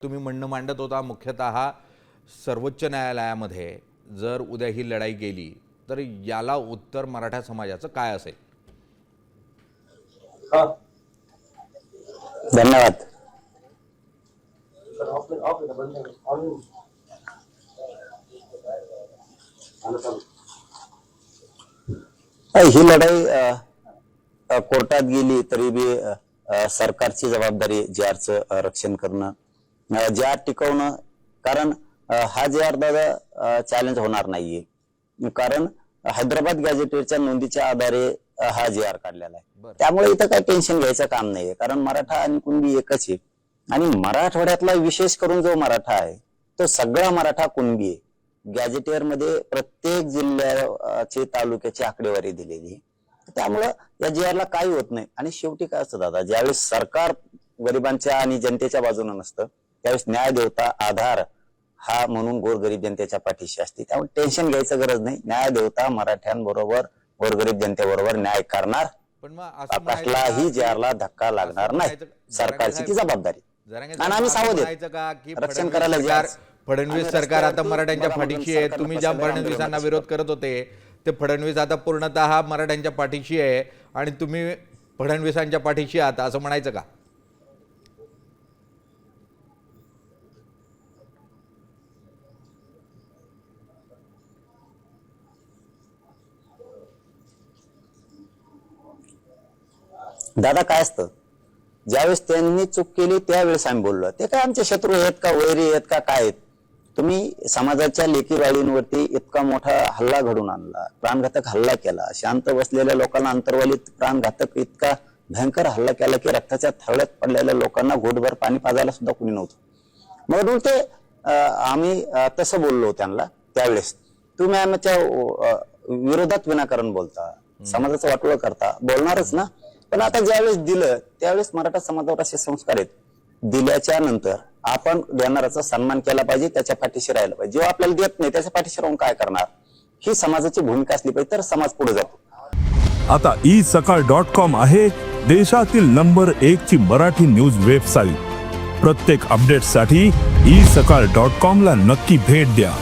तुम्ही म्हणणं मांडत होता मुख्यतः सर्वोच्च न्यायालयामध्ये जर उद्या ही लढाई गेली तर याला उत्तर मराठा समाजाचं काय असेल? धन्यवाद. ही लढाई कोर्टात गेली तरी बी सरकारची जबाबदारी JRचं रक्षण करणं, JR टिकवणं. कारण हा JR दादा चॅलेंज होणार नाहीये, कारण हैदराबाद गॅझेटेडच्या नोंदीच्या आधारे हा JR काढलेला आहे. त्यामुळे इथं काही टेन्शन घ्यायचं काम नाहीये, कारण मराठा आणि कुणबी एकच आहे. आणि मराठवाड्यातला विशेष करून जो मराठा आहे तो सगळा मराठा कुणबी आहे. गॅझेटियर मध्ये प्रत्येक जिल्ह्याचे तालुक्याची आकडेवारी दिलेली. त्यामुळं या JRला काही होत नाही. आणि शेवटी काय असतं दादा, ज्यावेळेस सरकार गरिबांच्या आणि जनतेच्या बाजूने नसतं त्यावेळेस न्याय देवता आधार हा म्हणून गोरगरीब जनतेच्या पाठीशी असते. त्यामुळे टेन्शन घ्यायचं गरज नाही. न्याय देवता मराठ्यांबरोबर गोरगरीब जनतेबरोबर न्याय करणार. पण कसलाही JRला धक्का लागणार नाही. सरकारची ती जबाबदारी आणि आम्ही सावध आहेत, रक्षण करायला. फडणवीस सरकार आता मराठ्यांच्या पाठीशी आहे. तुम्ही ज्या फडणवीसांना विरोध करत होते ते फडणवीस आता पूर्णतः मराठ्यांच्या पाठीशी आहे आणि तुम्ही फडणवीसांच्या पाठीशी आहात असं म्हणायचं का? दादा काय असतं, ज्यावेळेस त्यांनी चूक केली त्यावेळेस आम्ही बोललो. ते काय आमचे शत्रू आहेत का, वैरी आहेत का, काय आहेत? तुम्ही समाजाच्या लेकी बाळींवरती इतका मोठा हल्ला घडून आणला, प्राणघातक हल्ला केला, शांत बसलेल्या लोकांना अंतर्वालीत प्राणघातक इतका भयंकर हल्ला केला की रक्ताच्या थरड्यात पडलेल्या लोकांना घोटभर पाणी पाजायला सुद्धा कुणी नव्हतं. म्हणून ते आम्ही तसं बोललो त्यांना त्यावेळेस. तुम्ही आमच्या विरोधात विनाकारण बोलता, समाजाचं वाटोळं करता, बोलणारच ना. पण आता ज्यावेळेस दिलं त्यावेळेस मराठा समाजावर असे संस्कार आहेत, दिल्याच्या नंतर आपण देणाऱ्याचा सन्मान केला पाहिजे, त्याच्या पाठीशी राहिला पाहिजे. जेव्हा आपल्याला देत नाही त्याच्या पाठीशी राहून काय करणार, ही समाजाची भूमिका असली पाहिजे, तर समाज पुढे जातो. आता isakal.com आहे देशातील नंबर 1 ची मराठी न्यूज वेबसाईट. प्रत्येक अपडेटसाठी isakal.com ला नक्की भेट द्या.